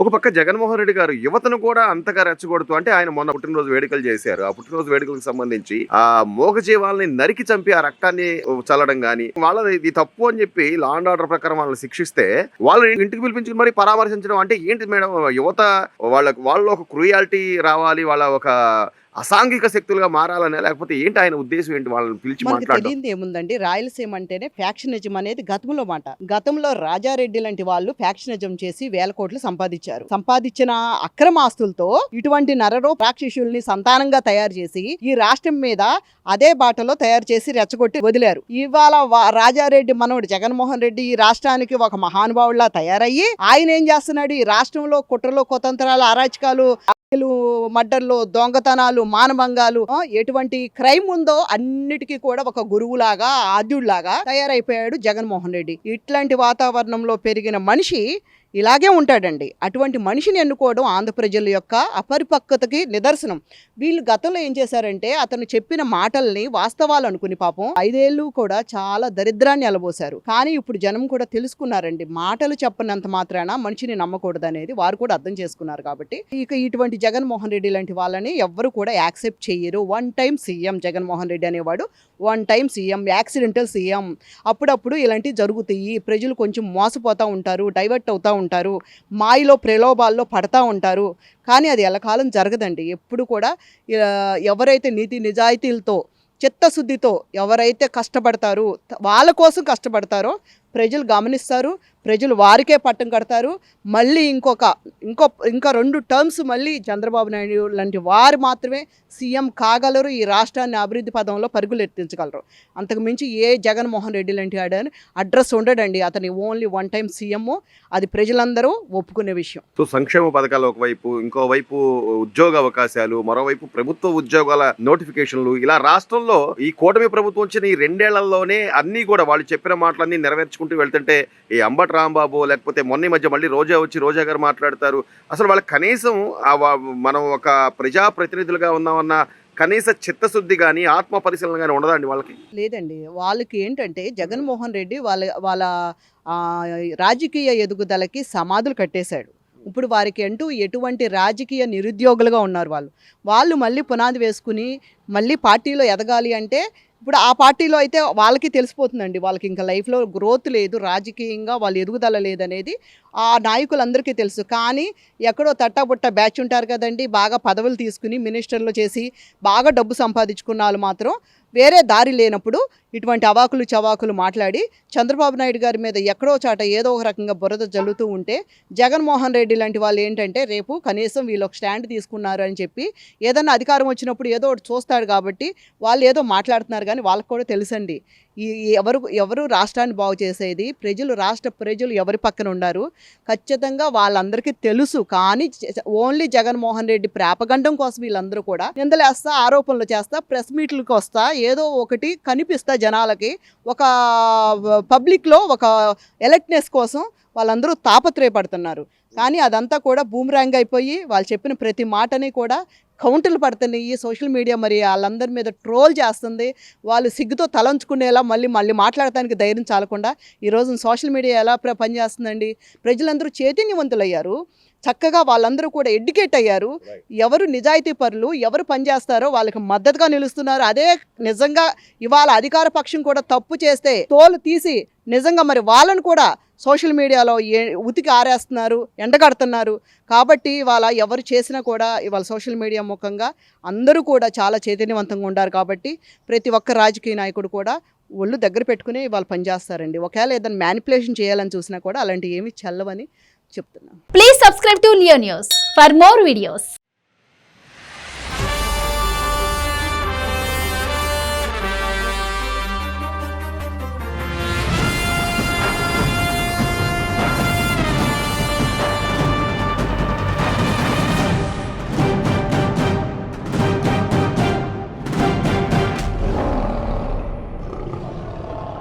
ఒక పక్క జగన్మోహన్ రెడ్డి గారు యువతను కూడా అంతగా రెచ్చగొడుతూ అంటే ఆయన మొన్న పుట్టినరోజు వేడుకలు చేశారు. ఆ పుట్టినరోజు వేడుకలకు సంబంధించి ఆ మూగజీవాల్ని నరికి చంపి ఆ రక్తాన్ని చల్లడం గాని, వాళ్ళది ఇది తప్పు అని చెప్పి లా అండ్ ఆర్డర్ ప్రకారం వాళ్ళని శిక్షిస్తే వాళ్ళు ఇంటికి పిలిపించుకుని మరి పరామర్శించడం అంటే ఏంటి మేడం? యువత వాళ్ళలో ఒక క్రూయాలిటీ రావాలి, వాళ్ళ ఒక అసాంఘిక శక్తులుగా మారాలనే, లేకపోతే ఏంటి ఆయన ఉద్దేశం ఏంటి వాళ్ళని పిలిచి మనకు మాట్లాడడం? తెలియంది ఏముందండి, రాయలసీమ అంటేనే ఫ్యాక్షనిజం అనేది గతంలో మాట. గతంలో రాజారెడ్డి లాంటి వాళ్ళు ఫ్యాక్షనిజం చేసి వేల కోట్లు సంపాదించారు. సంపాదించిన అక్రమ ఆస్తులతో ఇటువంటి నరరో రాక్షసుల్ని సంతానంగా తయారు చేసి ఈ రాష్ట్రం మీద అదే బాటలో తయారు చేసి రెచ్చగొట్టి వదిలారు. ఇవాళ రాజారెడ్డి మనవడు జగన్మోహన్ రెడ్డి ఈ రాష్ట్రానికి ఒక మహానుభావులా తయారయ్యి ఆయన ఏం చేస్తున్నాడు? ఈ రాష్ట్రంలో కుట్రలు, కుతంత్రాలు, అరాచకాలు, మర్డర్లు, దొంగతనాలు, మానభంగాలు, ఎటువంటి క్రైమ్ ఉందో అన్నిటికీ కూడా ఒక గురువులాగా, ఆద్యుడిలాగా తయారైపోయాడు జగన్మోహన్ రెడ్డి. ఇట్లాంటి వాతావరణంలో పెరిగిన మనిషి ఇలాగే ఉంటాడండి. అటువంటి మనిషిని ఎన్నుకోవడం ఆంధ్ర ప్రజల యొక్క అపరిపక్వతకి నిదర్శనం. వీళ్ళు గతంలో ఏం చేశారంటే అతను చెప్పిన మాటల్ని వాస్తవాలు అనుకుని పాపం 5 ఏళ్ళు కూడా చాలా దరిద్రాన్ని అలబోశారు. కానీ ఇప్పుడు జనం కూడా తెలుసుకున్నారండి, మాటలు చెప్పనంత మాత్రాన మనిషిని నమ్మకూడదు అనేది వారు కూడా అర్థం చేసుకున్నారు. కాబట్టి ఇక ఇటువంటి జగన్మోహన్ రెడ్డి లాంటి వాళ్ళని ఎవ్వరు కూడా యాక్సెప్ట్ చెయ్యరు. 1 టైం సీఎం జగన్మోహన్ రెడ్డి అనేవాడు 1 టైం సీఎం, యాక్సిడెంటల్ సీఎం. అప్పుడప్పుడు ఇలాంటివి జరుగుతాయి. ప్రజలు కొంచెం మోసపోతూ ఉంటారు, డైవర్ట్ అవుతూ ఉంటారు, మాయలో ప్రలోభాల్లో పడతా ఉంటారు. కానీ అది ఎల్లకాలం జరగదండి. ఎప్పుడు కూడా ఎవరైతే నీతి నిజాయితీలతో, చిత్తశుద్ధితో ఎవరైతే కష్టపడతారో, వాళ్ళ కోసం కష్టపడతారో ప్రజలు గమనిస్తారు. ప్రజలు వారికే పట్టం కడతారు. మళ్ళీ ఇంకా 2 టర్మ్స్ మళ్ళీ చంద్రబాబు నాయుడు లాంటి వారు మాత్రమే సీఎం కాగలరు. ఈ రాష్ట్రాన్ని అభివృద్ధి పదంలో పరుగులెత్తించగలరు. అంతకుమించి ఏ జగన్మోహన్ రెడ్డి లాంటి ఆడని అడ్రస్ ఉండడండి. అతని ఓన్లీ 1 టైం సీఎం. అది ప్రజలందరూ ఒప్పుకునే విషయం. సో సంక్షేమ పథకాలు ఒకవైపు, ఇంకోవైపు ఉద్యోగ అవకాశాలు, మరోవైపు ప్రభుత్వ ఉద్యోగాల నోటిఫికేషన్లు, ఇలా రాష్ట్రంలో ఈ కూటమి ప్రభుత్వం వచ్చిన ఈ 2 ఏళ్లలోనే అన్ని కూడా వాళ్ళు చెప్పిన మాటలన్నీ నెరవేర్చుకుంటూ వెళ్తుంటే ఈ అంబటి రాంబాబు, లేకపోతే మొన్న మధ్య మళ్ళీ రోజా గారు మాట్లాడతారు. అసలు వాళ్ళకి కనీసం మనం ఒక ప్రజాప్రతినిధులుగా ఉన్నామన్న కనీస చిత్తశుద్ధి కానీ, ఆత్మ పరిశీలన కానీ ఉండదండి వాళ్ళకి? లేదండి. వాళ్ళకి ఏంటంటే జగన్మోహన్ రెడ్డి వాళ్ళ రాజకీయ ఎదుగుదలకి సమాధులు కట్టేశాడు. ఇప్పుడు వారికి అంటూ ఎటువంటి రాజకీయ నిరుద్యోగులుగా ఉన్నారు వాళ్ళు మళ్ళీ పునాది వేసుకుని మళ్ళీ పార్టీలో ఎదగాలి అంటే ఇప్పుడు ఆ పార్టీలో అయితే వాళ్ళకి తెలిసిపోతుందండి. వాళ్ళకి ఇంకా లైఫ్లో గ్రోత్ లేదు, రాజకీయంగా వాళ్ళ ఎదుగుదల లేదనేది ఆ నాయకులందరికీ తెలుసు. కానీ ఎక్కడో తట్టాబుట్ట బ్యాచ్ ఉంటారు కదండి, బాగా పదవులు తీసుకుని మినిస్టర్లు చేసి బాగా డబ్బు సంపాదించుకున్న వాళ్ళు మాత్రం వేరే దారి లేనప్పుడు ఇటువంటి అవాకులు చవాకులు మాట్లాడి చంద్రబాబు నాయుడు గారి మీద ఎక్కడో చాట ఏదో ఒక రకంగా బురద జల్లుతూ ఉంటే జగన్మోహన్ రెడ్డి లాంటి వాళ్ళు ఏంటంటే రేపు కనీసం వీళ్ళు ఒక స్టాండ్ తీసుకున్నారు అని చెప్పి ఏదన్నా అధికారం వచ్చినప్పుడు ఏదో ఒకటి చూస్తాడు. కాబట్టి వాళ్ళు ఏదో మాట్లాడుతున్నారు. కానీ వాళ్ళకు కూడా తెలుసండి ఈ ఎవరు రాష్ట్రాన్ని బాగు చేసేది రాష్ట్ర ప్రజలు ఎవరి పక్కన ఉన్నారు ఖచ్చితంగా వాళ్ళందరికీ తెలుసు. కానీ ఓన్లీ జగన్మోహన్ రెడ్డి ప్రాపగండం కోసం వీళ్ళందరూ కూడా నిందలేస్తా, ఆరోపణలు చేస్తా, ప్రెస్ మీట్లకు వస్తా, ఏదో ఒకటి కనిపిస్తా జనాలకి, ఒక పబ్లిక్లో ఒక ఎలక్ట్నెస్ కోసం వాళ్ళందరూ తాపత్రయపడుతున్నారు. కానీ అదంతా కూడా బూమరాంగ్ అయిపోయి వాళ్ళు చెప్పిన ప్రతి మాటని కూడా కౌంటర్లు పడుతున్నాయి. సోషల్ మీడియా మరి వాళ్ళందరి మీద ట్రోల్ చేస్తుంది. వాళ్ళు సిగ్గుతో తలంచుకునేలా మళ్ళీ మాట్లాడటానికి ధైర్యం చాలకుండా ఈరోజు సోషల్ మీడియా ఎలా పనిచేస్తుందండి. ప్రజలందరూ చైతన్యవంతులయ్యారు. చక్కగా వాళ్ళందరూ కూడా ఎడ్యుకేట్ అయ్యారు. ఎవరు నిజాయితీ పరులు, ఎవరు పనిచేస్తారో వాళ్ళకి మద్దతుగా నిలుస్తున్నారు. అదే నిజంగా ఇవాళ అధికార పక్షం కూడా తప్పు చేస్తే తోలు తీసి నిజంగా మరి వాళ్ళను కూడా సోషల్ మీడియాలో ఉతికి ఆరేస్తున్నారు, ఎండగడుతున్నారు. కాబట్టి ఇవాళ ఎవరు చేసినా కూడా ఇవాళ సోషల్ మీడియా ముఖంగా అందరూ కూడా చాలా చైతన్యవంతంగా ఉన్నారు. కాబట్టి ప్రతి ఒక్క రాజకీయ నాయకుడు కూడా ఒళ్ళు దగ్గర పెట్టుకుని వాళ్ళు పనిచేస్తారండి. ఒకవేళ ఏదైనా మ్యానిపులేషన్ చేయాలని చూసినా కూడా అలాంటి ఏమీ చల్లవని చెప్తున్నాను. Please subscribe to Leo news for more videos.